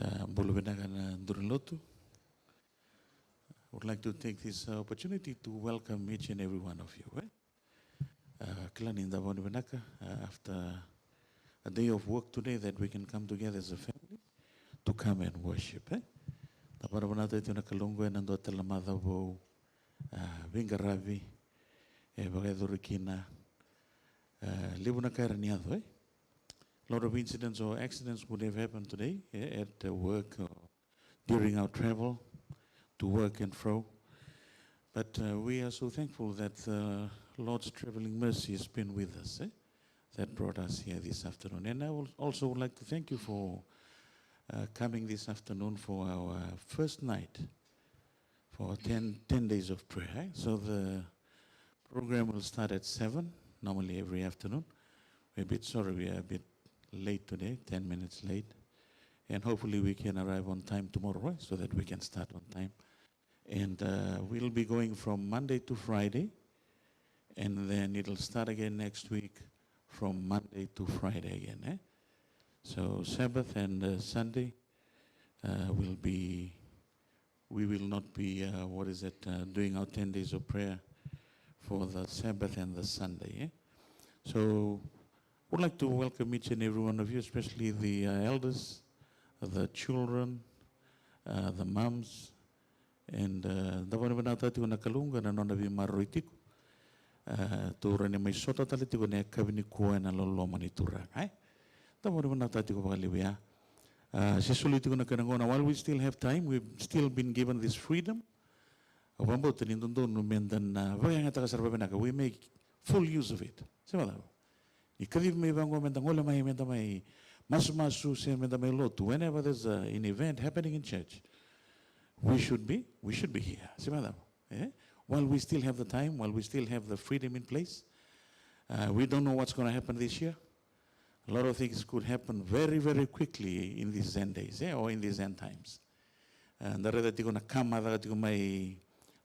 Sa Bulubenaga na Durlotu. I would like to take this opportunity to welcome each and every one of you. Klaninda Bulubenaga, after a day of work today, that we can come together as a family to come and worship. Taparabanata ito na kalunggo nando talamada bo vingaravi bagayadurikina libuna kairaniado. A lot of incidents or accidents would have happened today at work or during our travel to work and fro. But we are so thankful that the Lord's traveling mercy has been with us. That brought us here this afternoon. And I also would like to thank you for coming this afternoon for our first night for 10 days of prayer. So the program will start at 7, normally every afternoon. We're a bit sorry, we are a bit late today, 10 minutes late. And hopefully we can arrive on time tomorrow so that we can start on time. And we'll be going from Monday to Friday. And then it'll start again next week from Monday to Friday again. So Sabbath and Sunday we will not be, doing our 10 days of prayer for the Sabbath and the Sunday. So I would like to welcome each and every one of you, especially the elders, the children, the moms, and the one of the Nakalunga and Nonavi Maroitiku. To run my sota talitigo ne kabini ko na lolo manitura. The one of Natatico Valivia. While we still have time, we've still been given this freedom. We make full use of it. Whenever there's an event happening in church, we should be here. While we still have the time, while we still have the freedom in place, we don't know what's going to happen this year. A lot of things could happen very, very quickly in these end days, or in these end times. And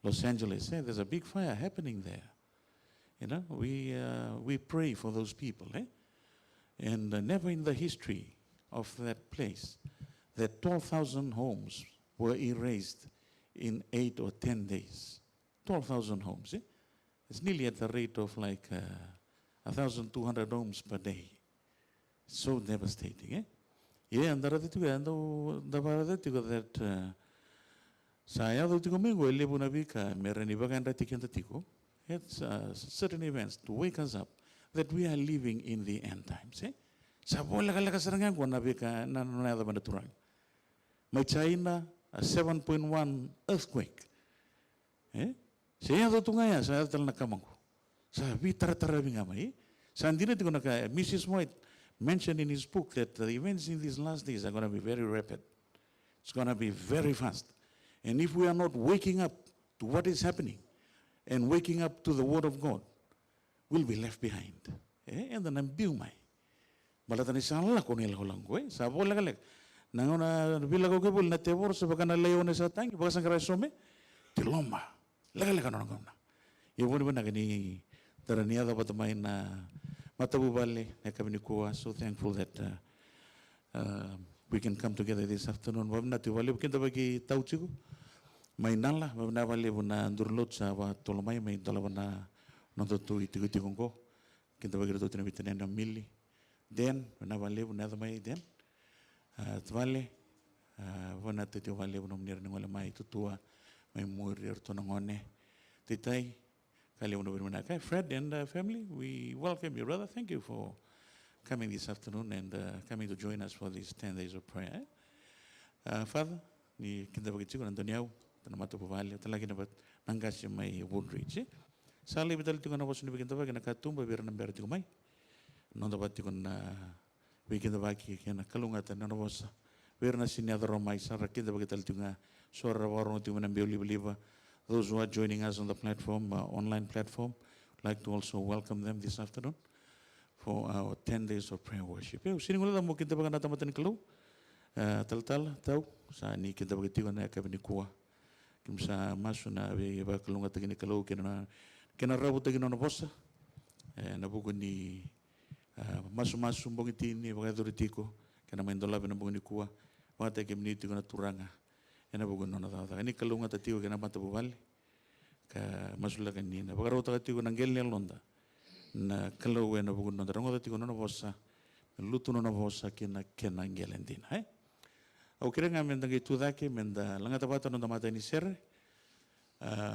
Los Angeles, there's a big fire happening there. We pray for those people, and never in the history of that place that 12,000 homes were erased in 8 or 10 days. 12,000 homes. It's nearly at the rate of like 1,200 homes per day. So devastating. And the that saya do mingo elebunavika merenibaganda tikentatico. It's certain events to wake us up that we are living in the end times. Sabola kalakasarangan ko nabika nanonada bandaturang. May China a 7.1 earthquake. Saya tu ngaya saya tal nakamangko. Sa bitara bingamai. Sa andina tiko naka Mrs. White mentioned in his book that the events in these last days are going to be very rapid. It's going to be very fast. And if we are not waking up to what is happening and waking up to the Word of God, we'll be left behind. And then I'm biumai. Balatani sanla ko nila holang sa bola galek. Nangona bilago ke bul na tebor sa bakana leone sa tang bakasan kara some tiloma. Laga no ngona. Yebon bana gani taraniada batamay na matabubale na kami kuwa. So thankful that we can come together this afternoon. Wabna tiwali kinta bagi tauchigo. May nala wabna wali buna durlot sa wa tolomay may dalawna nototu itigo kinta bagi roto tinabitane na mili. Den wabna wali buna damay den. Twale wana titi wali buna mnir ni wala may tutua may murir to nangone. Titay Fred and family, we welcome you, brother. Thank you for coming this afternoon and coming to join us for these 10 days of prayer. Father, ni kinta bagitsi ko nandoniaw tanamato puvali talagi na bat nangkas may Woodridge. Sali bital tiko na wasu ni kinta bagi nakatumba bira na bira tiko may. Nonda bat tiko na kinta bagi kena kalungatan na was bira na sinyadro may sara kinta bagital tiko na sora warong tiko na bioliba. Those who are joining us on the platform, online platform, I'd like to also welcome them this afternoon for our 10 days of prayer worship. Sini ngula mo kita bagan natamatan kalau tal tahu sa ni kita bagitigo na kabini kuwa kimsa masu na ba kalunga tagini kalau kena rabu tagino na bossa na bugo ni masu bongiti ni bagaduritico kena main dola na bugo ni kuwa Wata ke mni tigona turanga. Ena bugun nona tata. Ini kalunga tatiwa kena mata buvali. Ka masula kanina. Bagaro tatiwa nanggelnya londa. Na kalau ena bugun nona. Rango tatiwa nona bosa. Lutu nona bosa kena ngelendina. Au kira ngamen tangi tudake menda langata bata nona mata ini ser.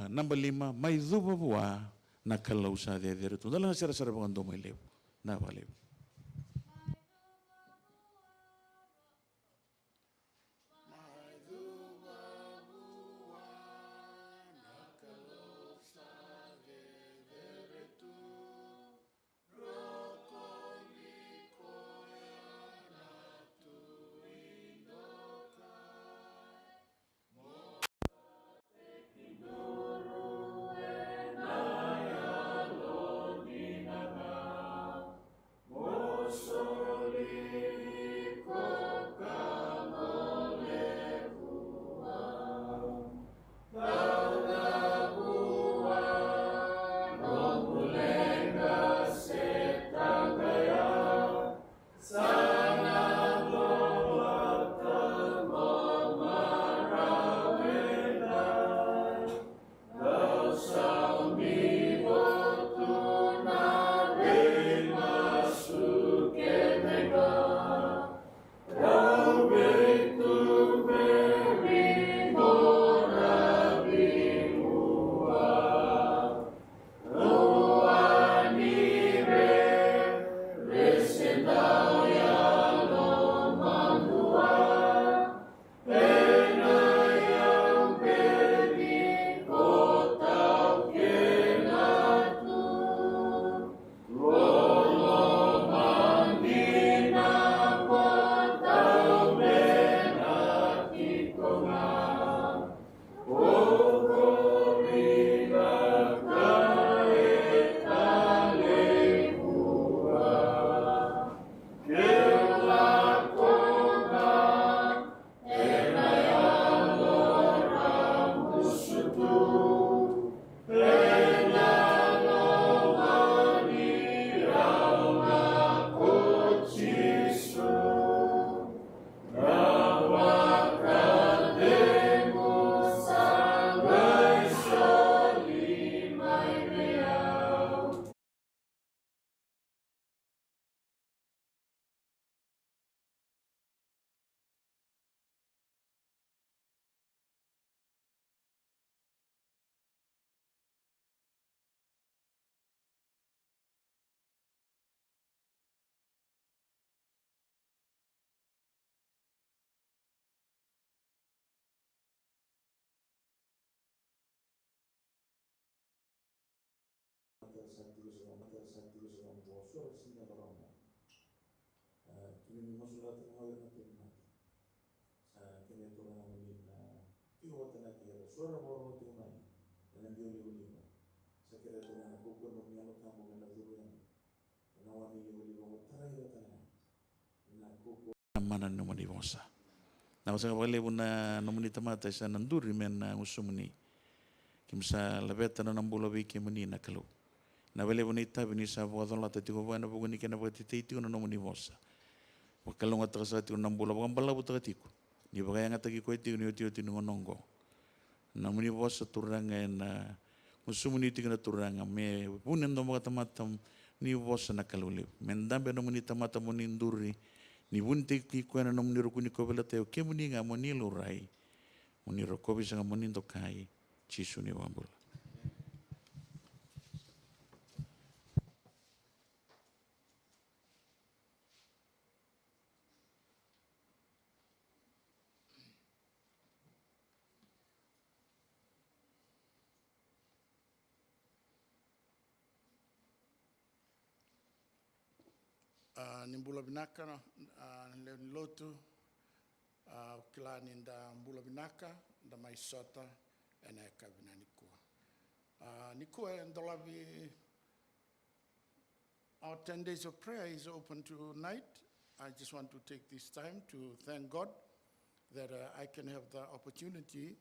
Number 5 mai dhuba bua na kalau sa dia tu. Dalam sera-sera bangun domai leu. Na valeu. Sakti usagam bosor singa dorama. Kimi masula tanga na tunati. Kini turanga menina. Tiga watana kira suara boro tiga mai. Dan dia liba. Sakira turanga kukur mamialo tamu mena turuan. Dan awani liba watara ira tanga. Na kukur mana nomoni bosa. Na usanga wale buna nomoni tamata sa nanduri mena usumuni. Kimsa labeta na nambula wiki menina kalau. Na wale bonita binisa buat Allah tadi kau buat apa guni kena buat itu na nomoni bosa. Kalau nggak terasa itu nambula bukan bala buat tiku. Ni bagai yang tadi kau itu ni uti nongo. Nomoni bosa turanga na musuh ni tiga turanga me punen domo kata matam ni bosa na kalau lep. Mendambe nomoni tamata moninduri ni bunti tiku na nomoni rukuni kau bela teo kemuni nggak moni lurai moni rokobi sangat moni tokai cisu ni wambul. Nimbula binaka leo ni lotu kila ninda mbula binaka da maisota ena kabina nikua. Nikua ndolavi our 10 days of prayer is open tonight. I just want to take this time to thank God that I can have the opportunity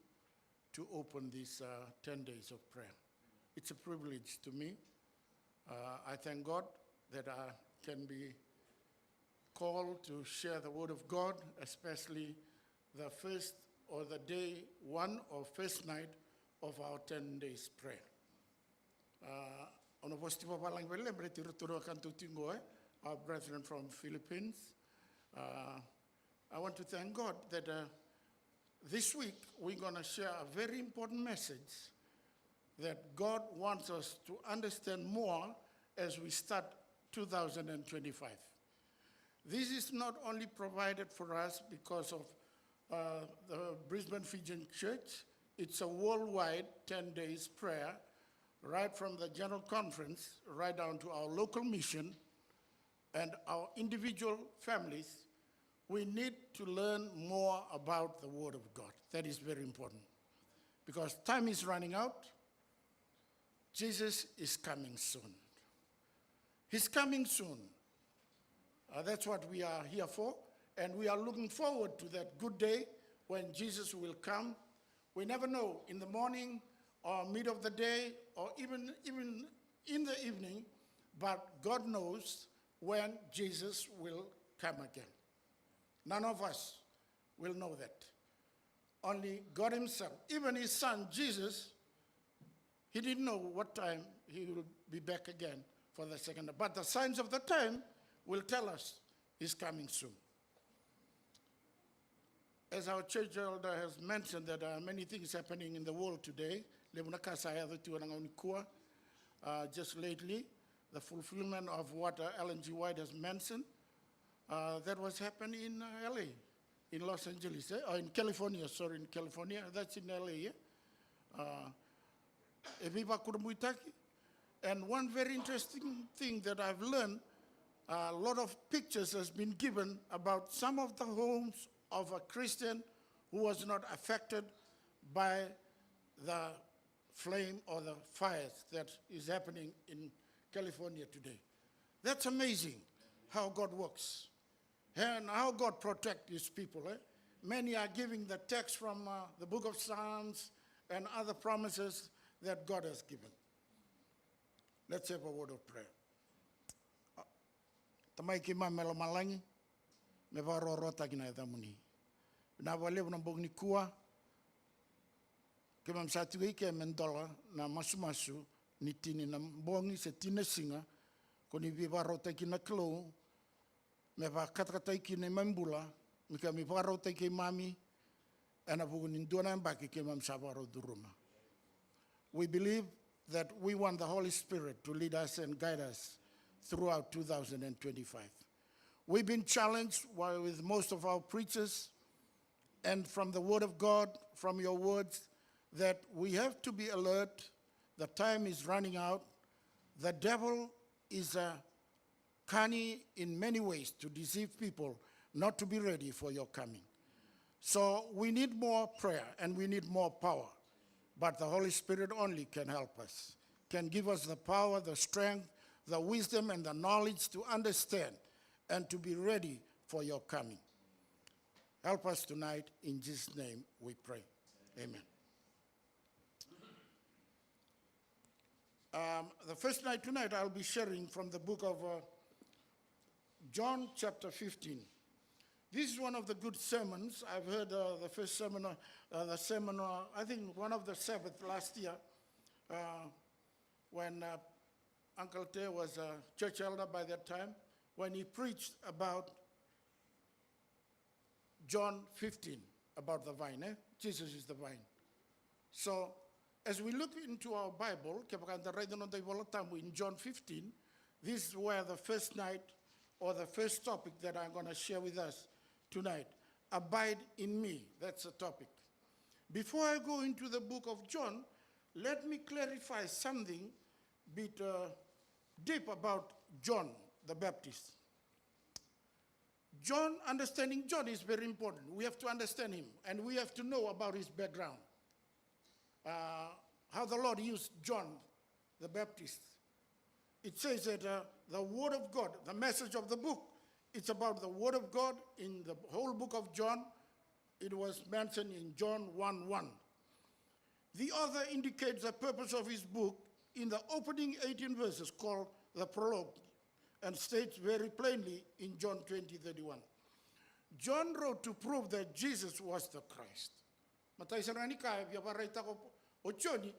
to open these 10 days of prayer. It's a privilege to me. I thank God that I can be called to share the word of God, especially the first or the day one or first night of our 10 days prayer. Ono posti papalang vele berarti ruturo kantu tingo our brethren from Philippines. I want to thank God that this week we're going to share a very important message that God wants us to understand more as we start 2025. This is not only provided for us because of the Brisbane Fijian Church. It's a worldwide 10 days prayer, right from the General Conference, right down to our local mission and our individual families. We need to learn more about the Word of God. That is very important. Because time is running out. Jesus is coming soon. He's coming soon. That's what we are here for. And we are looking forward to that good day when Jesus will come. We never know, in the morning or mid of the day or even in the evening, but God knows when Jesus will come again. None of us will know that. Only God himself. Even his son, Jesus, he didn't know what time he will be back again for the second. But the signs of the time will tell us he's coming soon. As our church elder has mentioned, that there are many things happening in the world today. Just lately, the fulfillment of what Ellen G. White has mentioned, that was happening in LA, in Los Angeles, or in California, sorry, in California. That's in LA. And one very interesting thing that I've learned, a lot of pictures has been given about some of the homes of a Christian who was not affected by the flame or the fires that is happening in California today. That's amazing how God works and how God protects his people. Many are giving the text from the book of Psalms and other promises that God has given. Let's have a word of prayer. Tamai ki mamelo malangi, me varo rota kina edamuni. Na wale na bogni kua, ke mam satui ke mendola na masu ni tini na bongi se tina singa, koni vi varo kina klo, me va katkata kina mambula, me ka mi varo ki mami, ana bogni ndona mbaki ke mam savaro duruma. We believe that we want the Holy Spirit to lead us and guide us throughout 2025. We've been challenged with most of our preachers and from the Word of God, from your words, that we have to be alert. The time is running out. The devil is cunning in many ways to deceive people not to be ready for your coming. So we need more prayer and we need more power. But the Holy Spirit only can help us, can give us the power, the strength, the wisdom, and the knowledge to understand and to be ready for your coming. Help us tonight. In Jesus' name we pray. Amen. The first night tonight I'll be sharing from the book of John chapter 15. This is one of the good sermons. I've heard the first sermon, I think one of the Sabbath last year, when Uncle Tay was a church elder by that time, when he preached about John 15, about the vine. Jesus is the vine. So as we look into our Bible, in John 15, this is where the first night or the first topic that I'm going to share with us tonight. Abide in me. That's the topic. Before I go into the book of John, let me clarify something bit deep about John the Baptist. John, understanding John is very important. We have to understand him, and we have to know about his background. How the Lord used John the Baptist. It says that the Word of God, the message of the book, it's about the Word of God in the whole book of John. It was mentioned in John 1:1. The author indicates the purpose of his book in the opening 18 verses called the prologue, and states very plainly in John 20:31. John wrote to prove that Jesus was the Christ. Matai sarani kaya via baraita ko ochoni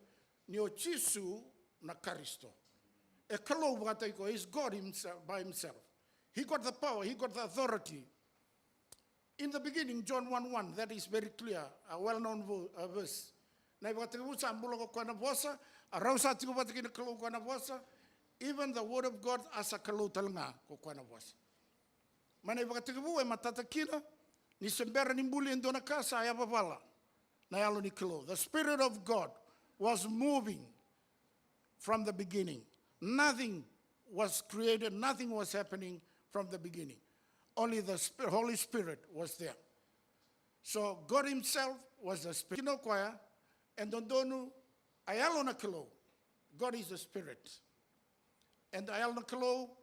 ni ochisu na Karisto. A kalo vatai ko is God himself by himself. He got the power, he got the authority. In the beginning, John 1:1, that is very clear, a well-known verse. Na ivatiku sambulo ko kana vosa, a rausa tiku vatiki na kalo kana vosa. Even the word of God as a kalo talanga ko kana vosa. Mana ivatiku e matata kina ni sembera ni mbuli ndona kasa ayapavala. Na yalo ni kalo. The Spirit of God was moving from the beginning. Nothing was created, nothing was happening from the beginning. Only the Holy Spirit was there. So God himself was the Spirit. Kino kwaya, and dondonu ayalo na kalo. God is the Spirit. And ayalo na kalo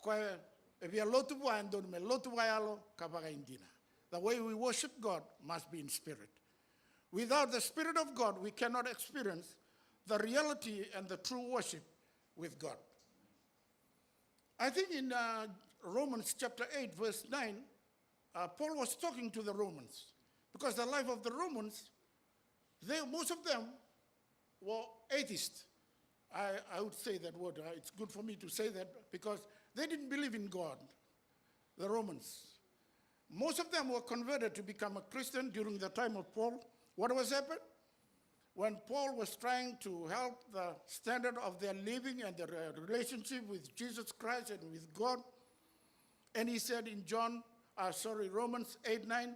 kwaya evia lotu wa andonu me lotu wa ayalo kabaga indina. The way we worship God must be in spirit. Without the Spirit of God, we cannot experience the reality and the true worship with God. I think in Romans chapter 8, verse 9, Paul was talking to the Romans, because the life of the Romans, most of them were atheists. I would say that word. It's good for me to say that, because they didn't believe in God, the Romans. Most of them were converted to become a Christian during the time of Paul. What was happened? When Paul was trying to help the standard of their living and their relationship with Jesus Christ and with God, and he said in Romans 8:9,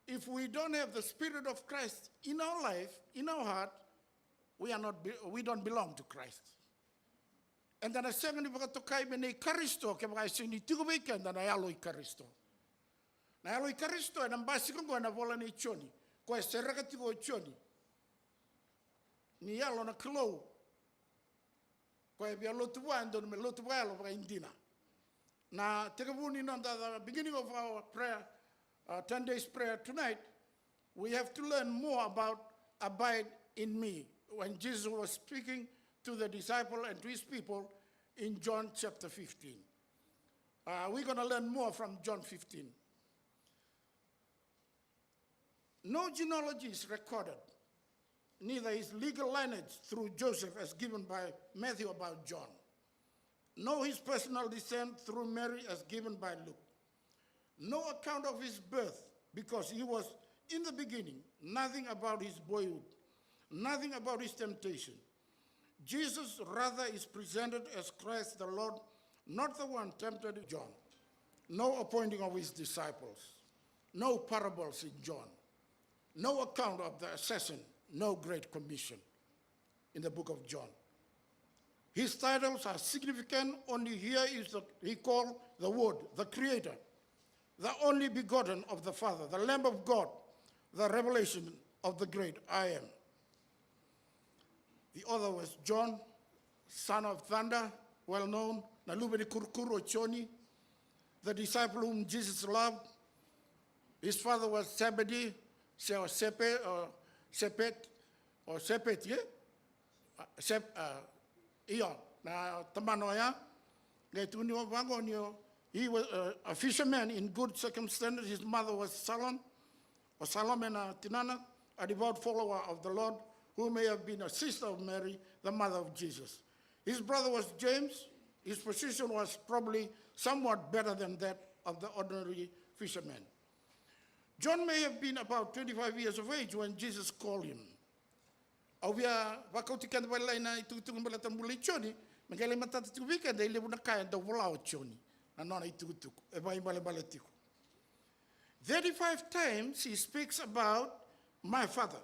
if we don't have the Spirit of Christ in our life, in our heart, we don't belong to Christ. And then I said, "Ni bakatokai bene Karisto, ke bakai sini tigo weekend na ayalo Karisto. Na ayalo Karisto and ambasi ko na vola ni choni, ko seraka tigo choni. Ni yalo na klo, ko e bia lotu wa ando me lotu wa yalo ba indina." Now, at the beginning of our prayer, 10 days prayer tonight, we have to learn more about abide in me. When Jesus was speaking to the disciple and to his people in John chapter 15. We're going to learn more from John 15. No genealogy is recorded, neither is legal lineage through Joseph as given by Matthew about John. No his personal descent through Mary as given by Luke. No account of his birth, because he was in the beginning, nothing about his boyhood, nothing about his temptation. Jesus rather is presented as Christ the Lord, not the one tempted in John. No appointing of his disciples, no parables in John, no account of the assassin, no great commission in the book of John. His titles are significant. Only here is he called the Word, the Creator, the only begotten of the Father, the Lamb of God, the revelation of the great I am. The other was John, son of thunder, well known, Nalubeni Kurkuro Choni, the disciple whom Jesus loved. His father was Zebedee, Sepet, Iyo, na tamanoya, gaitunio vagonio. He was a fisherman in good circumstances. His mother was Salome and Tinana, a devout follower of the Lord, who may have been a sister of Mary, the mother of Jesus. His brother was James. His position was probably somewhat better than that of the ordinary fisherman. John may have been about 25 years of age when Jesus called him. Ovia vakotikan balai na itutung balatan bulai choni, magale matata tubika dai lebu na kaya da volao choni, na nona itutuk, e bai bale balatiku. 35 times he speaks about my father.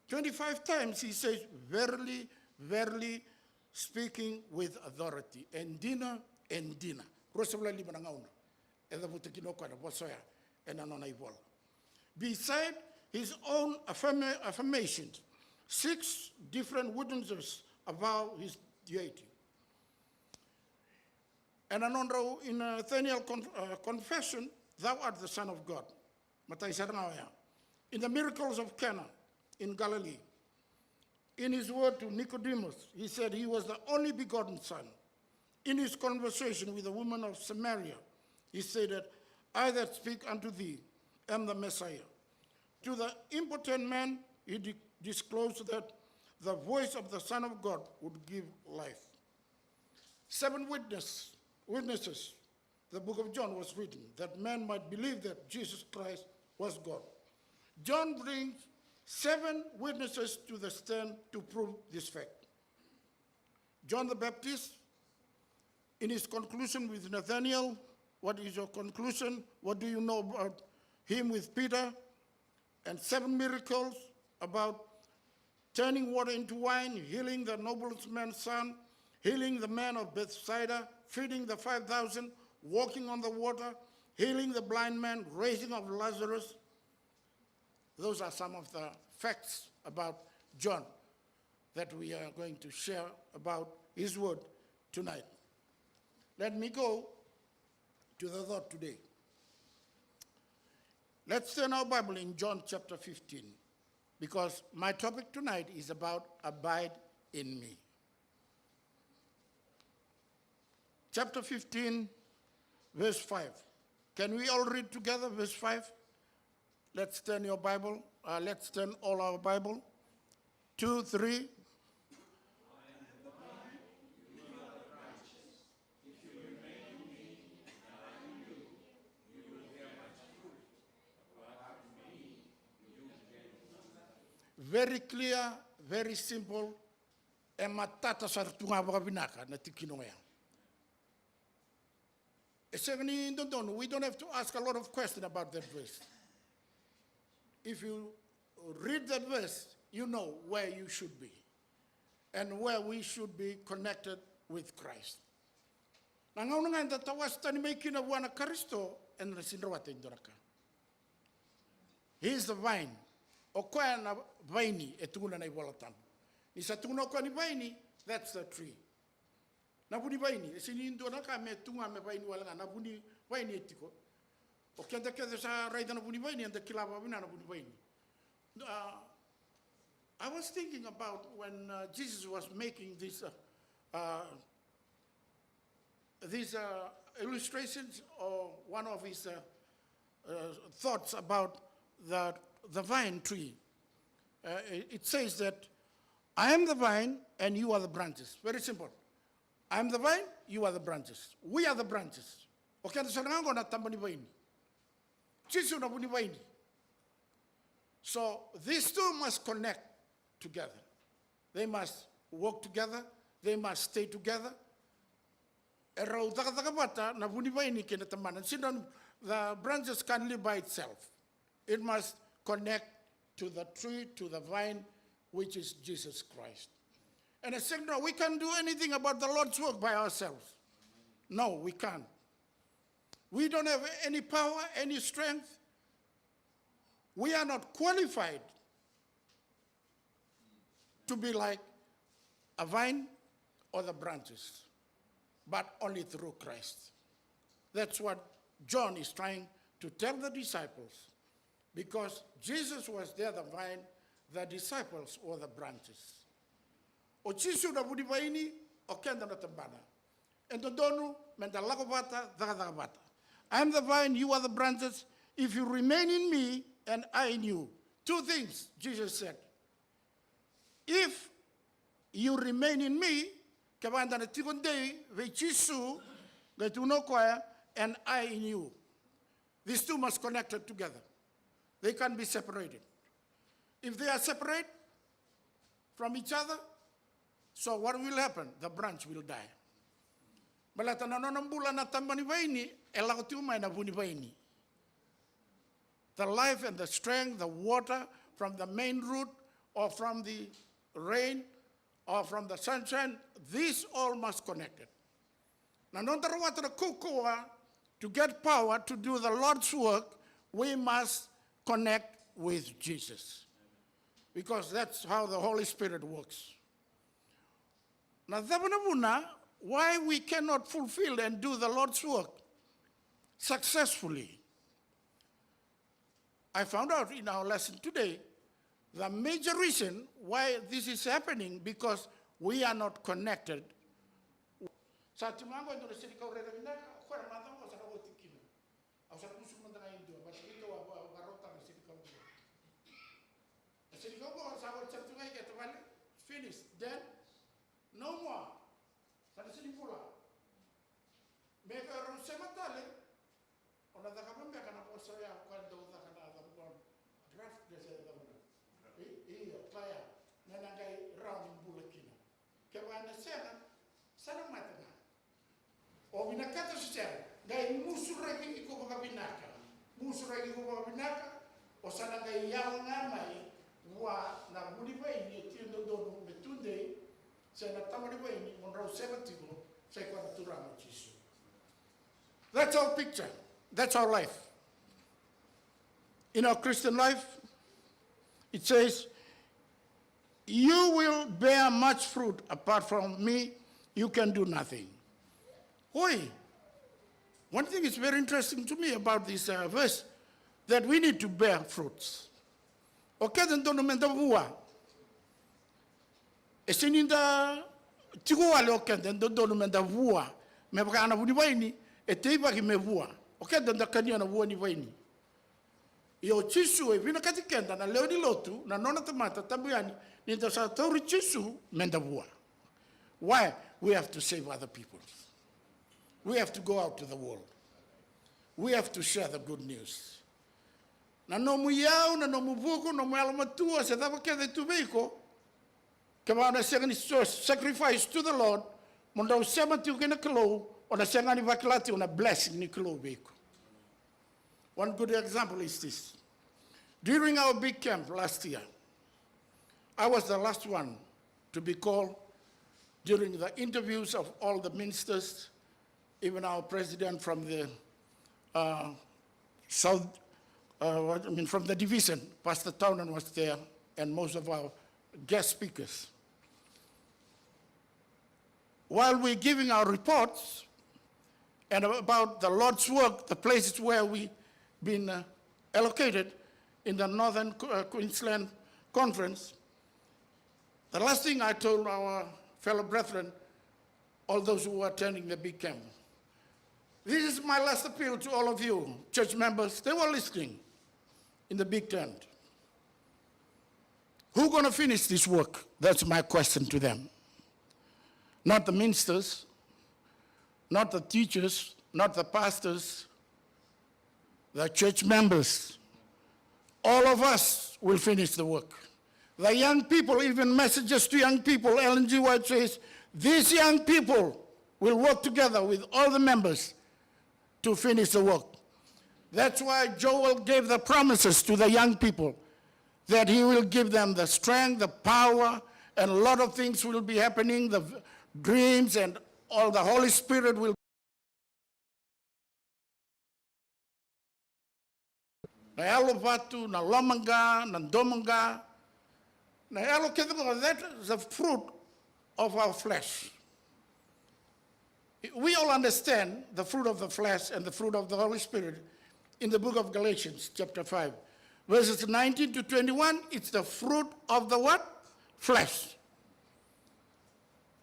25 times he says, verily, verily, speaking with authority. Endina, endina. Rosabla liba na ngauna. Eda butikino kwa na bosoya, ena nona ibola. Beside his own affirmations, 6 different witnesses about his deity. And another in Nathaniel confession, thou art the Son of God. In the miracles of Cana in Galilee, in his word to Nicodemus, he said he was the only begotten Son. In his conversation with the woman of Samaria, he said that I that speak unto thee am the Messiah. To the impotent man he disclosed that the voice of the Son of God would give life. 7 witnesses, the book of John was written, that man might believe that Jesus Christ was God. John brings 7 witnesses to the stand to prove this fact. John the Baptist, in his conclusion with Nathanael, what is your conclusion? What do you know about him with Peter? And 7 miracles about turning water into wine, healing the nobleman's son, healing the man of Bethsaida, feeding the 5,000, walking on the water, healing the blind man, raising of Lazarus. Those are some of the facts about John that we are going to share about his word tonight. Let me go to the thought today. Let's turn our Bible in John chapter 15, because my topic tonight is about abide in me. Chapter 15, verse 5. Can we all read together verse 5? Let's turn your Bible. Let's turn all our Bible. 2, 3. Very clear, very simple. E matata sa tunga wakabinaka na tikinoya. We don't have to ask a lot of questions about that verse. If you read that verse, you know where you should be and where we should be connected with Christ. Nangaunangan tatawas tani may kinabuana Kristo and nasinrawata indoraka. He is the vine. O koe na vaini e tuna na iwalatan. Ni sa tuna ko ni vaini, that's the tree. Na buni vaini, e sini indoraka me tunga me vaini wala na buni vaini etiko. O kenda kenda sa raida na buni vaini and the kilaba vina na buni vaini. I was thinking about when Jesus was making these illustrations, or one of his thoughts about the vine tree. It says that I am the vine and you are the branches. Very simple. I am the vine, you are the branches. We are the branches. Okay, so now I'm going to tambani vaini. Jesus na buni vaini. So these two must connect together. They must work together. They must stay together. The branches can't live by itself. It must connect to the tree, to the vine, which is Jesus Christ. And I said, no, we can't do anything about the Lord's work by ourselves. No, we can't. We don't have any power, any strength. We are not qualified to be like a vine or the branches, but only through Christ. That's what John is trying to tell the disciples, because Jesus was there, the vine, the disciples were the branches. O chisu na budi vaini, o kenda na tambana. And the donu, menda lagovata, dagadagabata. I am the vine, you are the branches. If you remain in me and I in you. 2 things Jesus said. If you remain in me, kabanda na tikondei, ve chisu, getunokoya, and I in you. These two must connect together. They can't be separated. If they are separate from each other, so what will happen? The branch will die. Balata na nonambula na tambani vaini, elagotiuma na buni vaini. The life and the strength, the water from the main root or from the rain or from the sunshine, these all must connect it. Now, to get power to do the Lord's work, we must connect with Jesus, because that's how the Holy Spirit works. Now, why we cannot fulfill and do the Lord's work successfully? I found out in our lesson today, the major reason why this is happening, because we are not connected. siya. Gay musuragi ko makabinaka. Musuragi ko makabinaka. O sana gay yang nga may wa na budi pa ini tindo dono betunde sa na tamari pa ini monraw sebatigo sa kwa turamo chisu. That's our picture. That's our life. In our Christian life, it says, you will bear much fruit. Apart from me, you can do nothing. Oi, one thing is very interesting to me about this verse, that we need to bear fruits. Okay, then don't menda vua. Esininda tiguale okay, then don't menda vua. Me baka vuni vaini, eteiva ki me vua. Okay, then the kanya na vua ni vaini. Yo chisu e vina katikenda na leo ni lotu na nona tamata tabuyani ni sa tauri chisu menda vua. Why? We have to save other people. We have to go out to the world. We have to share the good news. Na no muyau, na no muvuko, no muyala matua, se dava que de tu veiko, que va na second sacrifice to the Lord, mondau sema tiu que na kilo, o na senga ni vakilati, o na blessing ni kilo veiko. One good example is this. During our big camp last year, I was the last one to be called during the interviews of all the ministers, even our president from the from the division, Pastor Townen was there, and most of our guest speakers. While we're giving our reports and about the Lord's work, the places where we've been allocated in the Northern Queensland Conference, the last thing I told our fellow brethren, all those who were attending the big camp, this is my last appeal to all of you, church members. They were listening in the big tent. Who's going to finish this work? That's my question to them. Not the ministers, not the teachers, not the pastors, the church members. All of us will finish the work. The young people, even messages to young people, Ellen G. White says, these young people will work together with all the members to finish the work. That's why Joel gave the promises to the young people, that he will give them the strength, the power, and a lot of things will be happening, the dreams, and all the Holy Spirit will. Na alo vatu, na lomanga, na domanga, na alo kedunga, that is the fruit of our flesh. We all understand the fruit of the flesh and the fruit of the Holy Spirit in the book of Galatians, chapter 5. Verses 19 to 21, it's the fruit of the what? Flesh.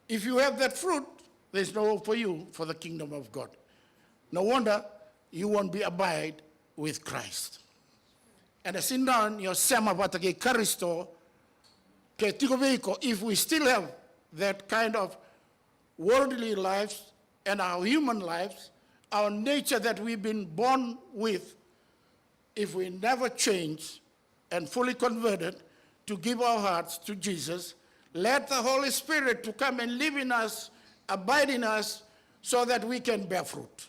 If you have that fruit, there's no hope for you for the kingdom of God. No wonder you won't be abide with Christ. And as in down your sema vatake karisto, ke tiko veiko, if we still have that kind of worldly lives and our human lives, our nature that we've been born with, if we never change and fully converted to give our hearts to Jesus, let the Holy Spirit to come and live in us, abide in us, so that we can bear fruit.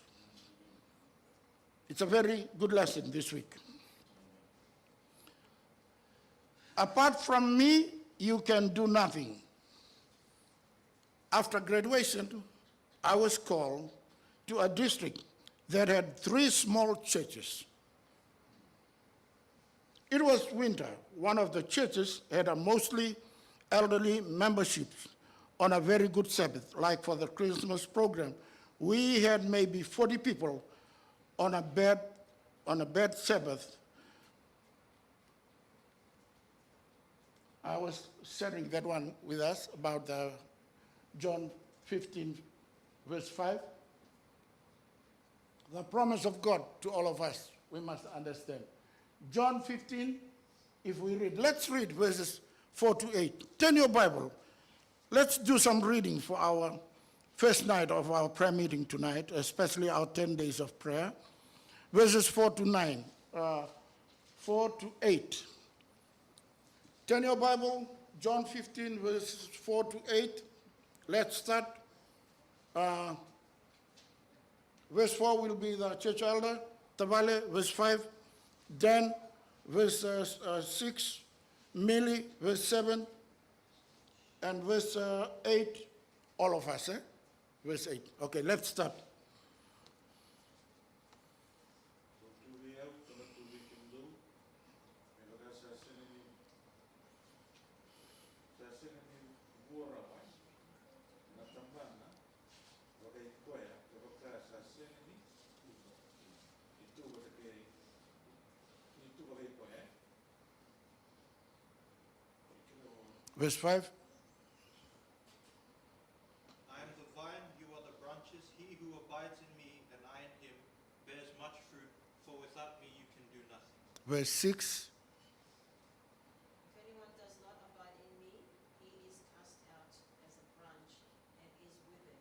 It's a very good lesson this week. Apart from me, you can do nothing. After graduation, I was called to a district that had 3 small churches. It was winter. One of the churches had a mostly elderly membership on a very good Sabbath, like for the Christmas program. We had maybe 40 people on a bed Sabbath. I was sharing that one with us about the John 15, verse 5. The promise of God to all of us, we must understand. John 15, if we read, let's read verses 4 to 8. Turn your Bible. Let's do some reading for our first night of our prayer meeting tonight, especially our 10 days of prayer. Verses 4 to 9, 4 to 8. Turn your Bible, John 15, verses 4 to 8. Let's start Verse 4 will be the church elder, Tavale, verse 5, Dan, verse 6, Millie, verse 7, and verse 8, all of us, Verse 8. Okay, let's start. Verse 5. I am the vine, you are the branches. He who abides in me and I in him bears much fruit, for without me you can do nothing. Verse 6. If anyone does not abide in me, he is cast out as a branch and is withered,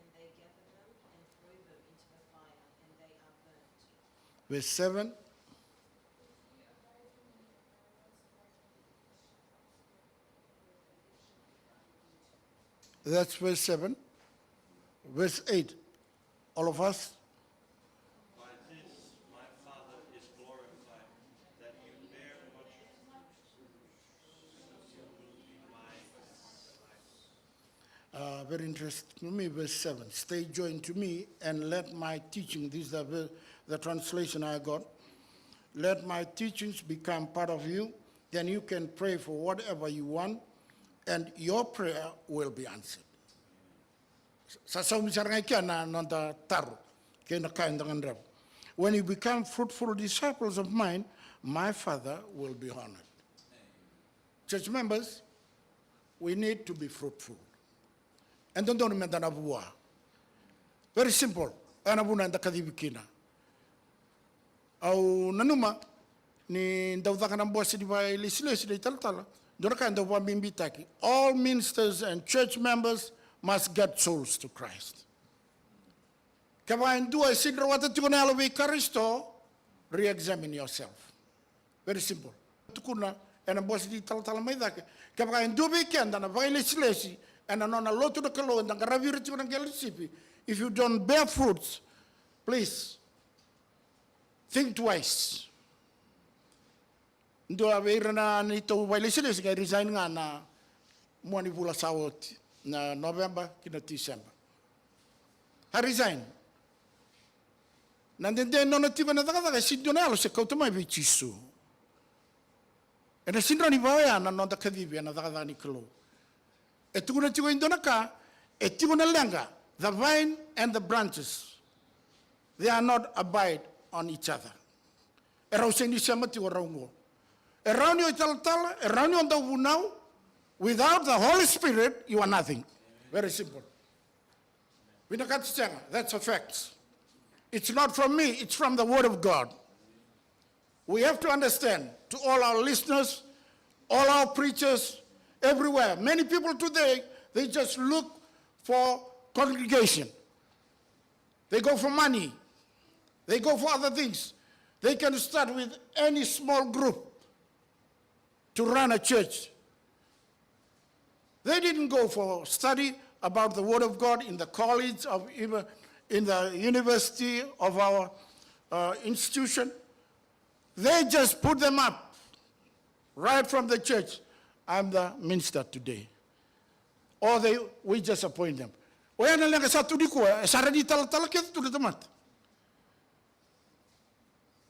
and they gather them and throw them into the fire, and they are burnt. Verse 7. That's verse 7. Verse 8. All of us. By this my Father is glorified, that you bear much fruit in my sight. Very interesting to me, verse 7. Stay joined to me and let my teaching, this is the translation I got. Let my teachings become part of you, then you can pray for whatever you want, and your prayer will be answered. When you become fruitful disciples of mine, my Father will be honored. Church members, we need to be fruitful. And don't remember that. Very simple. Anabuna and the Kadibikina. Au nanuma ni ndawdaka na mbosi di vai lisilesi di taltala. Doraka ndawa bimbitaki. All ministers and church members must get souls to Christ. Kaya ndua sidra wata tukuna alawi Kristo, re-examine yourself. Very simple. Tukuna and mbosi di taltala maidake. Kaya ndua weekend na vai lisilesi and anona lotu na kalo and ngaraviri tukuna ngelisipi. If you don't bear fruits, please think twice. Ndo awira na nito wailisile siga resign nga na mwani vula sawot na November kina December. Ha resign. Nandende no nativa na daga sidonelo se kautama vichisu. Ena sindra ni vaya na no dakadivi na daga ni klo. Etuguna tigo indonaka etiguna lenga, the vine and the branches, they are not abide on each other. Around you tal, around you on the now, without the Holy Spirit, you are nothing. Very simple. That's a fact. It's not from me, it's from the Word of God. We have to understand, to all our listeners, all our preachers, everywhere. Many people today, they just look for congregation. They go for money. They go for other things. They can start with any small group to run a church. They didn't go for study about the Word of God in the college, of even in the university of our institution. They just put them up right from the church. I'm the minister today. Or we just appoint them. The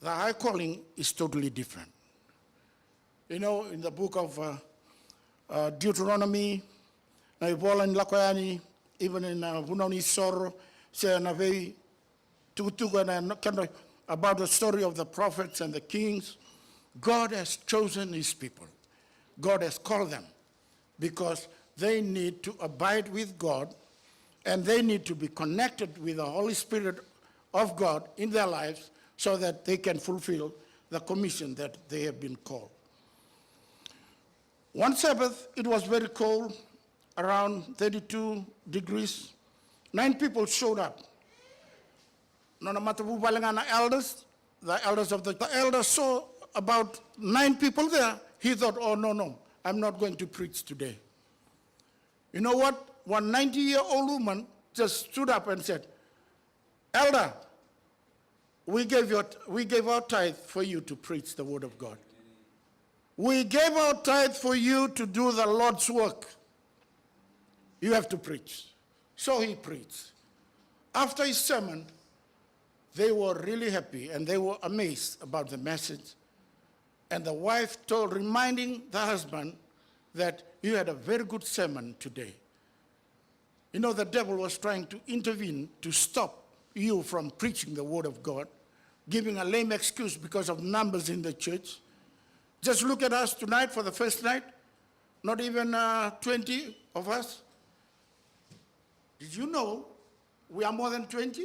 high calling is totally different. You know, in the book of Deuteronomy, even in Vunoni Soro, about the story of the prophets and the kings, God has chosen his people. God has called them because they need to abide with God and they need to be connected with the Holy Spirit of God in their lives so that they can fulfill the commission that they have been called. One Sabbath, it was very cold, around 32 degrees. 9 people showed up. The elders saw about 9 people there. He thought, oh, no, I'm not going to preach today. You know what? One 90-year-old woman just stood up and said, Elder, we gave our tithe for you to preach the word of God. We gave our tithe for you to do the Lord's work. You have to preach. So he preached. After his sermon, they were really happy and they were amazed about the message. And the wife reminding the husband that you had a very good sermon today. You know, the devil was trying to intervene to stop you from preaching the word of God, giving a lame excuse because of numbers in the church. Just look at us tonight for the first night, not even 20 of us. Did you know we are more than 20?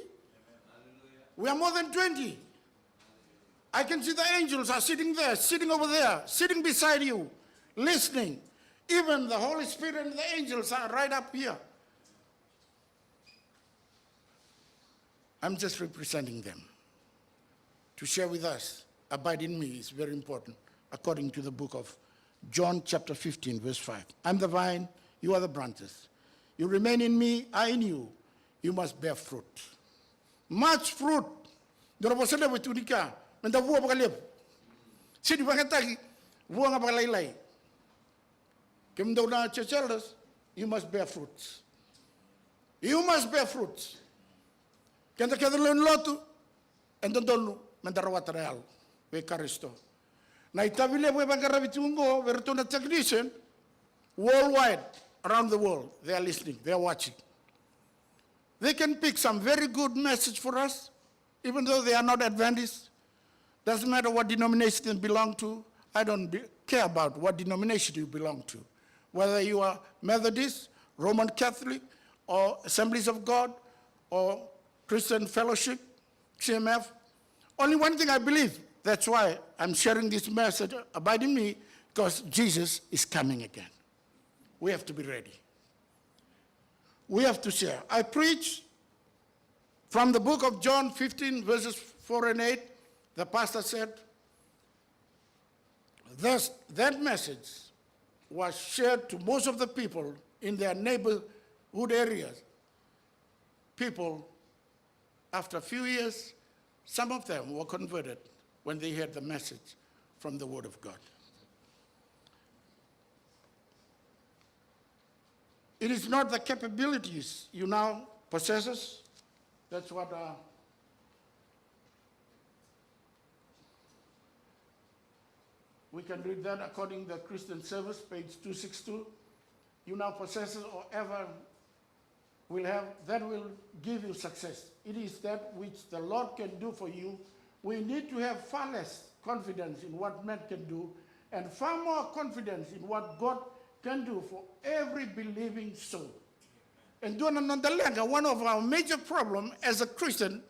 We are more than 20. I can see the angels are sitting there, sitting over there, sitting beside you, listening. Even the Holy Spirit and the angels are right up here. I'm just representing them. To share with us, abide in me is very important, according to the book of John chapter 15, verse 5. I'm the vine, you are the branches. You remain in me, I in you. You must bear fruit. Much fruit. Dora posele wetunika, menda vua bakalep. Sidi bakataki, vua nga bakalaylay. Kemdo na church, you must bear fruits. You must bear fruits. Kenda kedalun lotu, and donu mendarawat real, we karisto. Na itabile we bagaravitungo, veritona technician, worldwide, around the world, they are listening, they are watching. They can pick some very good message for us, even though they are not Adventists. Doesn't matter what denomination you belong to. I don't care about what denomination you belong to. Whether you are Methodist, Roman Catholic, or Assemblies of God, or Christian Fellowship, CMF. Only one thing I believe. That's why I'm sharing this message, abide in me, because Jesus is coming again. We have to be ready. We have to share. I preach from the book of John 15, verses 4 and 8. The pastor said, thus, that message was shared to most of the people in their neighborhood areas. People, after a few years, some of them were converted when they heard the message from the Word of God. It is not the capabilities you now possess. That's what we can read that according to the Christian Service, page 262. You now possess or ever will have, that will give you success. It is that which the Lord can do for you. We need to have far less confidence in what man can do and far more confidence in what God can do for every believing soul. And one of our major problems as a Christian,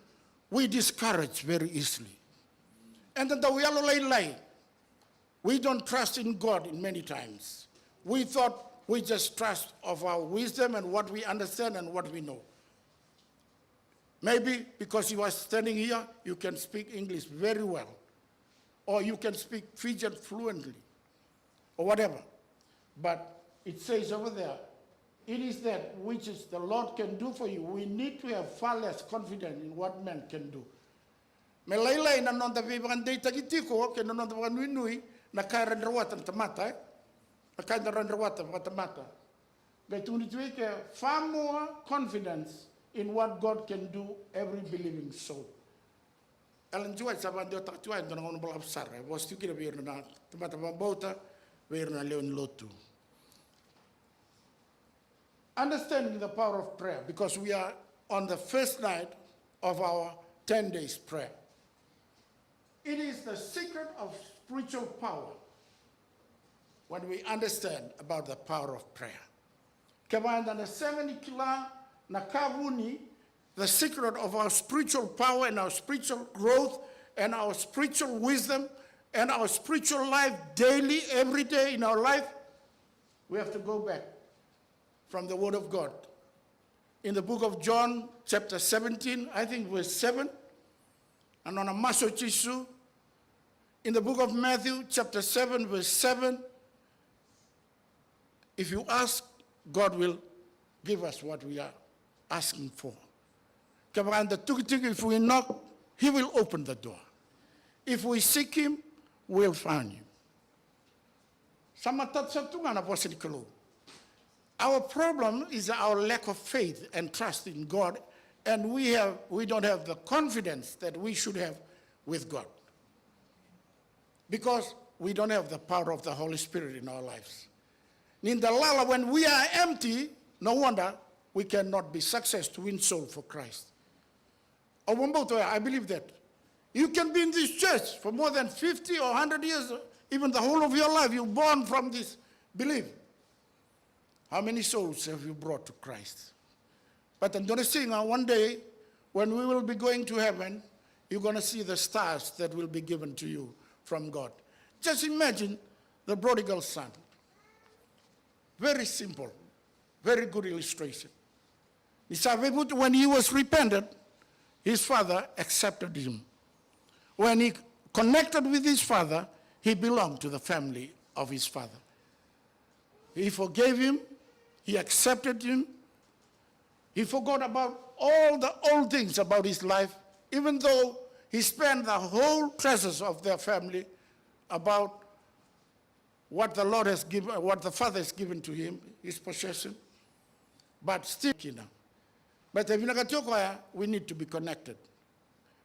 we discourage very easily. And then we don't trust in God in many times. We thought we just trust of our wisdom and what we understand and what we know. Maybe because you are standing here, you can speak English very well. Or you can speak Fijian fluently. Or whatever. But it says over there, it is that which is the Lord can do for you. We need to have far less confidence in what man can do. Melaylay na nonda vivan day tagitiko, ke nonda vanui na kaya rendrawatan tamata, na kaya rendrawatan tamata. Gaitunituike far more confidence in what God can do every believing soul. Alan juai saban dia tak juai dengan orang belapsar. Was tu kira biar na tamata bauta biar na leon lotu. Understanding the power of prayer, because we are on the first night of our 10 days prayer. It is the secret of spiritual power when we understand about the power of prayer. Kaya na 70 kila na kavuni, the secret of our spiritual power and our spiritual growth and our spiritual wisdom and our spiritual life daily, every day in our life, we have to go back from the Word of God. In the book of John, chapter 17, I think verse 7, and on a maso chisu, in the book of Matthew, chapter 7, verse 7, if you ask, God will give us what we are asking for. If we knock, he will open the door. If we seek him, we'll find him. Our problem is our lack of faith and trust in God, and we don't have the confidence that we should have with God, because we don't have the power of the Holy Spirit in our lives. When we are empty, no wonder we cannot be successful to win soul for Christ. I believe that. You can be in this church for more than 50 or 100 years, even the whole of your life. You're born from this belief. How many souls have you brought to Christ? But I'm going to say now, one day, when we will be going to heaven, you're going to see the stars that will be given to you from God. Just imagine the prodigal son. Very simple, very good illustration. When he was repentant, his father accepted him. When he connected with his father, he belonged to the family of his father. He forgave him, he accepted him, he forgot about all the old things about his life, even though he spent the whole treasures of their family about what the Lord has given, what the Father has given to him, his possession, but still, but we need to be connected.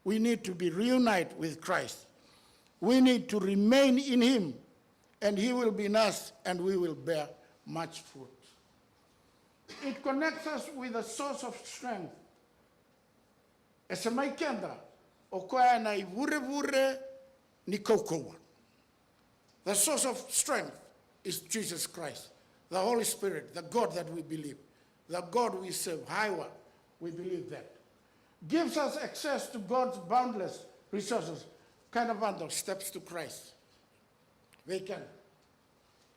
We need to be reunited with Christ. We need to remain in him, and he will be in us, and we will bear much fruit. It connects us with a source of strength. As a maikenda, okoya na vure ni kokowa. The source of strength is Jesus Christ, the Holy Spirit, the God that we believe, the God we serve, Haiwa, we believe that. Gives us access to God's boundless resources. Kind of steps to Christ. They can.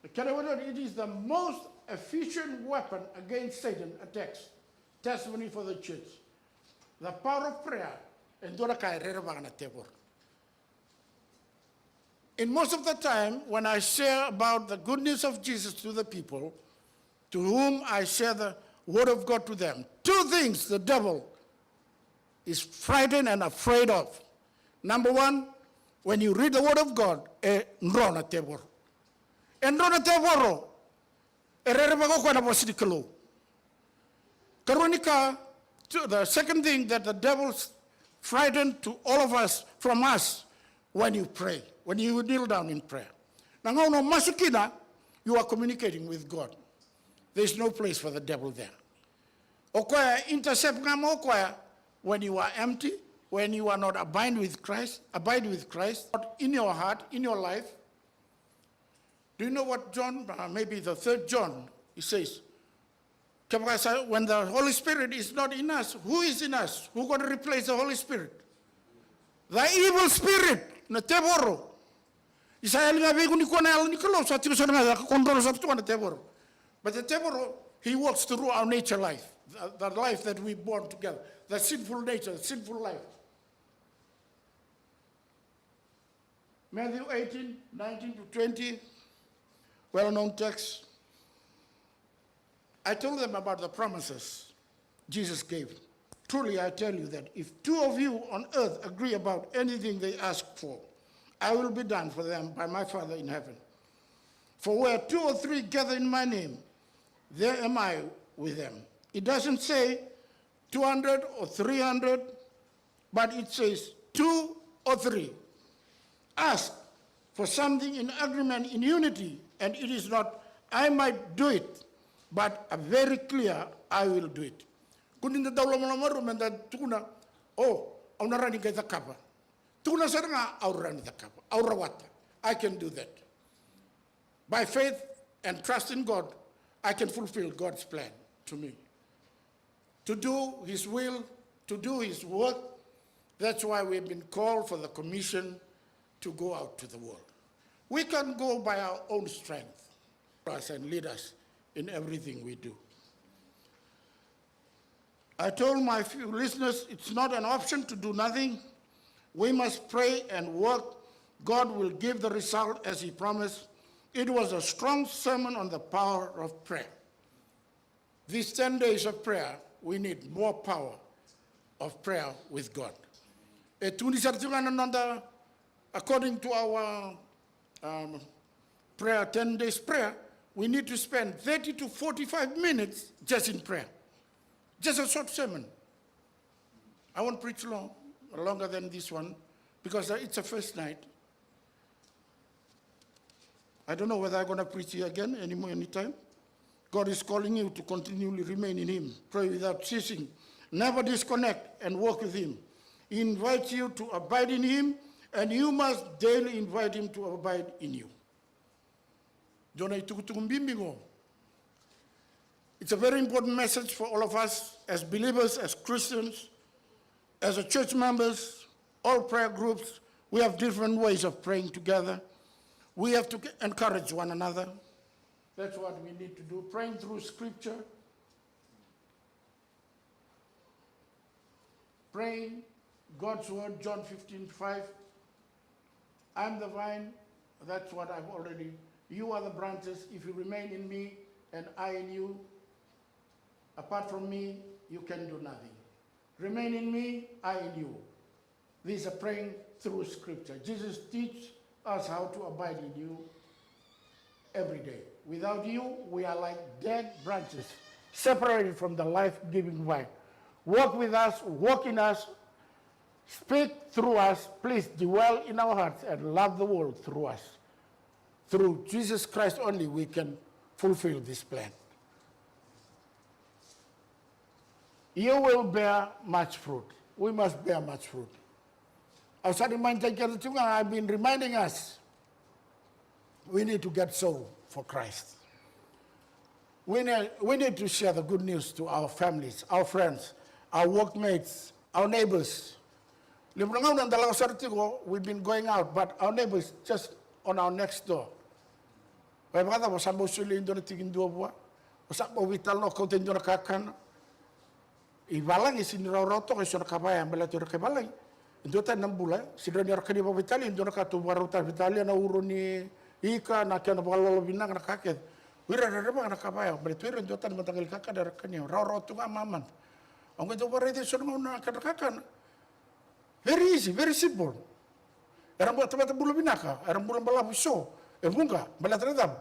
It is the most efficient weapon against Satan attacks. Testimony for the church. The power of prayer. In most of the time, when I share about the good news of Jesus to the people, to whom I share the word of God to them, two things the devil is frightened and afraid of. Number one, when you read the word of God, nrona tebor. Nrona teboro. Ererebago kwa na bosidikalo. Karonika, the second thing that the devil's frightened to all of us, from us, when you pray, when you kneel down in prayer. Nangono masukina, you are communicating with God. There's no place for the devil there. Okoya intercept ngamo okoya, when you are empty, when you are not abide with Christ, in your heart, in your life. Do you know what John, maybe the 3rd John, he says, when the Holy Spirit is not in us, who is in us? Who's going to replace the Holy Spirit? The evil spirit, na teboro. But the teboro, he walks through our nature life, the life that we born together, the sinful nature, the sinful life. Matthew 18, 19 to 20, well-known text. I told them about the promises Jesus gave. Truly, I tell you that if 2 of you on earth agree about anything they ask for, I will be done for them by my Father in heaven. For where 2 or 3 gather in my name, there am I with them. It doesn't say 200 or 300, but it says 2 or 3. Ask for something in agreement, in unity, and it is not, I might do it, but a very clear, I will do it. Kuninda daw lama-lama rumenda tukuna, oh, aunarani kay takapa. Tukuna saranga aurani takapa, aurawata. I can do that. By faith and trust in God, I can fulfill God's plan to me. To do his will, to do his work. That's why we've been called for the commission to go out to the world. We can go by our own strength, us and lead us in everything we do. I told my few listeners it's not an option to do nothing. We must pray and work. God will give the result as he promised. It was a strong sermon on the power of prayer. These 10 days of prayer, we need more power of prayer with God. According to our prayer, 10 days prayer, we need to spend 30 to 45 minutes just in prayer. Just a short sermon. I won't preach longer than this one, because it's a first night. I don't know whether I'm going to preach here again anytime. God is calling you to continually remain in him, pray without ceasing, never disconnect, and walk with him. He invites you to abide in him, and you must daily invite him to abide in you. It's a very important message for all of us as believers, as Christians, as a church members, all prayer groups. We have different ways of praying together. We have to encourage one another. That's what we need to do, praying through scripture, praying God's word, John 15:5. I'm the vine, that's what I've already, you are the branches. If you remain in me and I in you, apart from me, you can do nothing. Remain in me, I in you. These are praying through scripture. Jesus teaches us how to abide in you every day. Without you, we are like dead branches, separated from the life-giving vine. Walk with us, walk in us, speak through us. Please dwell in our hearts and love the world through us. Through Jesus Christ only we can fulfill this plan. You will bear much fruit. We must bear much fruit. I've been reminding us, we need to get soul for Christ. We need to share the good news to our families, our friends, our workmates, our neighbors. We've been going out, but our neighbors just on our next door. Ibalang isin rauroto ke sona kabaya mbela tu kebalang indota nambula sidro ni rakani ba vitali indona ka tu baruta vitali na uruni ika na kana balolo binang na kaket wira reba na kabaya mbela tu indota mantangal kaka dar rakani rauroto ga maman ongo to barete sona na kadakan very easy, very simple. Era buat tempat bulu binaka era bulan bala buso bunga bala tredam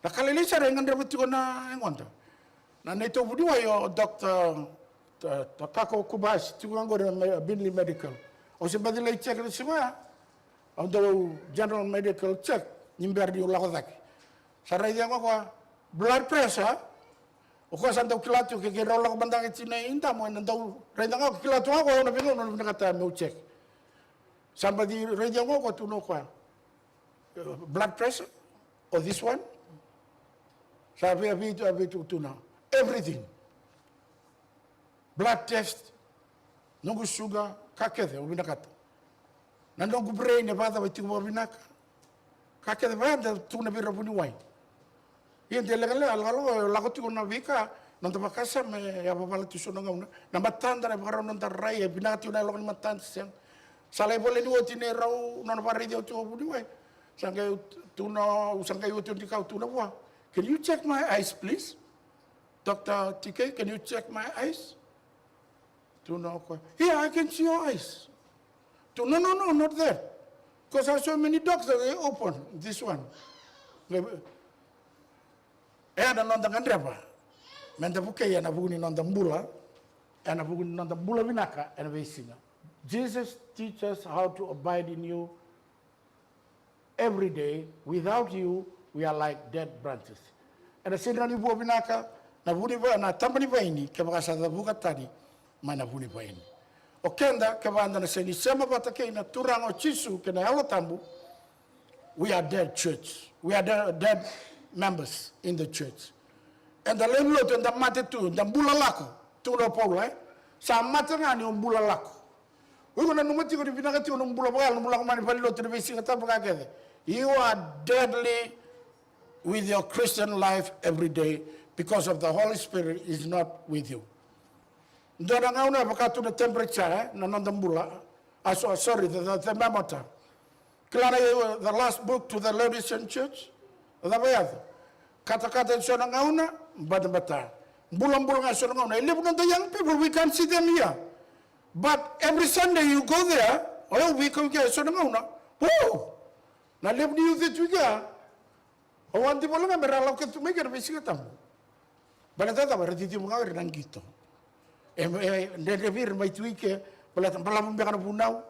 na kalele sare ngandra betu na engonta na neto budiwa yo doctor Takako Kubas, to go to Binley Medical. O se badilay check na siya, although general medical check, nimberdi ulakodak. Sa raya ko blood pressure, o ko sa daw kilato ke gerolog bandang itina inda mo nandaw raya ko kilato ako na bingo no nakata mo check. Somebody raya ko tuno ko blood pressure or this one. Sabi abitu tuna everything. Blood test, no sugar, kakete, ubinakata. Nandong brain ne bada wati ubinaka. Kakete bada tu na bira puni wai. Yan telegale algalo lagoti na vika nanda bakasa me ya babala tu sono ngam na matanda na baro nanda rai binati na lokon matanda siang. Salai boleh dua tine rau non pari dia tu puni wai. Sangai tu no sangai tu dikau tu na wa. Can you check my eyes please? Dr. TK, can you check my eyes? Here, I can see your eyes. No, not that. Because I saw many dogs that they open. This one. Ada nonton kandrapa. Menta buke ya nabuni nonton bula. Ya nabuni nonton bula binaka. And singa. Jesus teaches how to abide in you every day. Without you, we are like dead branches. And the sindra ni bua binaka. Nabuni ba na tambani ba ini. Kebakasa da buka tadi. Mana buni pa ini. O kenda kebanda na seni sema batake na turang o chisu kena alo tambu. We are dead church. We are dead members in the church. And the landlord and the mate tu, the bula lako, tu no paula. Sa mate ngani bula lako. We gonna numati ko binagati ko bula bagal bula mani palilo tu besi kata bagage. You are deadly with your Christian life every day because of the Holy Spirit is not with you. Dona ngauna bakatu the temperature na nandambula. Sorry, the thermometer. Clara, the last book to the Laodicean church. The bayad. Kata sona ngauna bata. Bulang nga sona ngauna. Even the young people, we can't see them here. But every Sunday you go there, oh, we come here, so no, whoa! Na live ni youth juga, oh, anti bola na merala ke tu mereka besi katamu. Bala tata bara titi mga rin gitu. Ndevir mai tuike, bala pun bekana punau.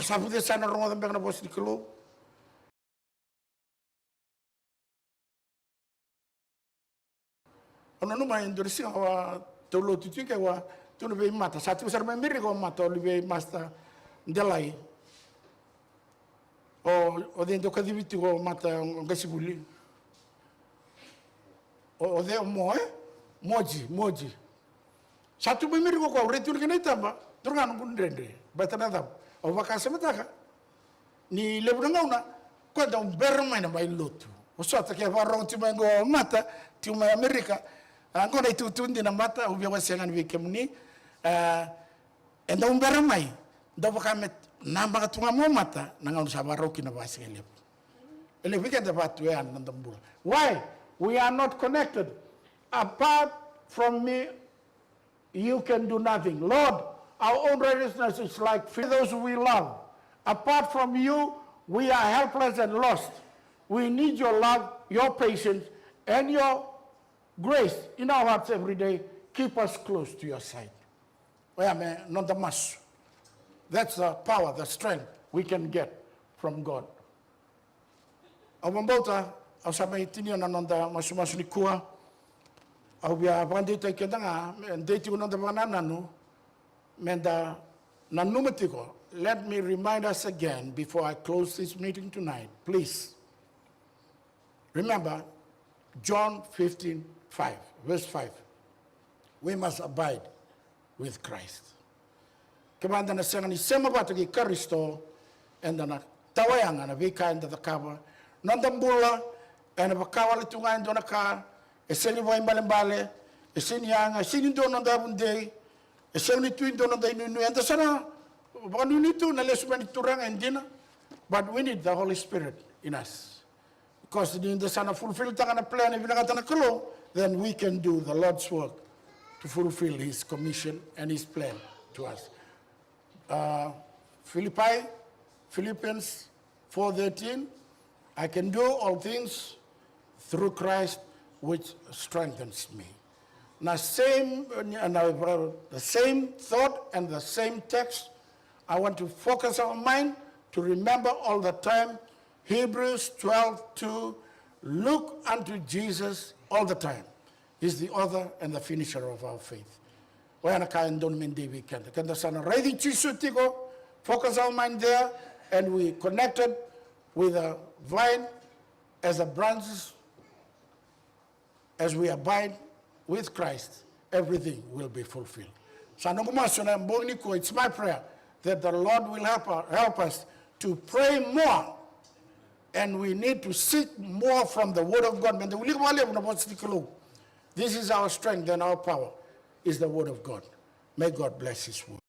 Sabu de sana rongo bekana bos di kelo. Ono no mai ndorisi awa tolo tuike wa tunu be mata. Satu besar mai miri ko mata olive masta ndelai. O dentro kadiviti ko mata ngasibuli. O de moji. Satu memiri ko retur kena tamba, turun pun rende. Batana tam. O vakasa mataka. Ni lebu ngauna, ko da berma na mai lotu. O sota ke varong ti mango mata, ti mai Amerika. Angko na itutundi na mata, ubia wasengan wikemni. Enda berma. Da vakamet namba tunga mo mata, nangaun sa varoki na wasengan lebu. Ele weekend batu ya nandambula. Why? We are not connected. Apart from me, you can do nothing. Lord, our own righteousness is like for those we love. Apart from you, we are helpless and lost. We need your love, your patience, and your grace in our hearts every day. Keep us close to your side. Not the mass. That's the power, the strength we can get from God. Au sabai tini ona nonda masu ni kua au bia bandi te kedanga ndeti nonda banana no menda nanumatiko. Let me remind us again before I close this meeting tonight, please. Remember John 15:5, verse 5. We must abide with Christ. Kemanda na sanga ni sema batu ki Kristo enda na tawayanga na vika enda the cover nondambula ena bakawala tunga ndo na ka eseni voi mbale eseni yanga eseni ndo nonda bunde eseni tu ndo nonda inu enda sana banu ni tu na lesu mani turanga endina, but we need the Holy Spirit in us because in the sana fulfill tanga plan if na tana kolo, then we can do the Lord's work to fulfill his commission and his plan to us. Philippians 4:13, I can do all things through Christ which strengthens me. Now, the same thought and the same text, I want to focus our mind to remember all the time, Hebrews 12:2, look unto Jesus all the time. He's the author and the finisher of our faith. Focus our mind there, and we connected with the vine as the branches. As we abide with Christ, everything will be fulfilled. So it's my prayer that the Lord will help us to pray more, and we need to seek more from the Word of God. This is our strength and our power, is the Word of God. May God bless His Word.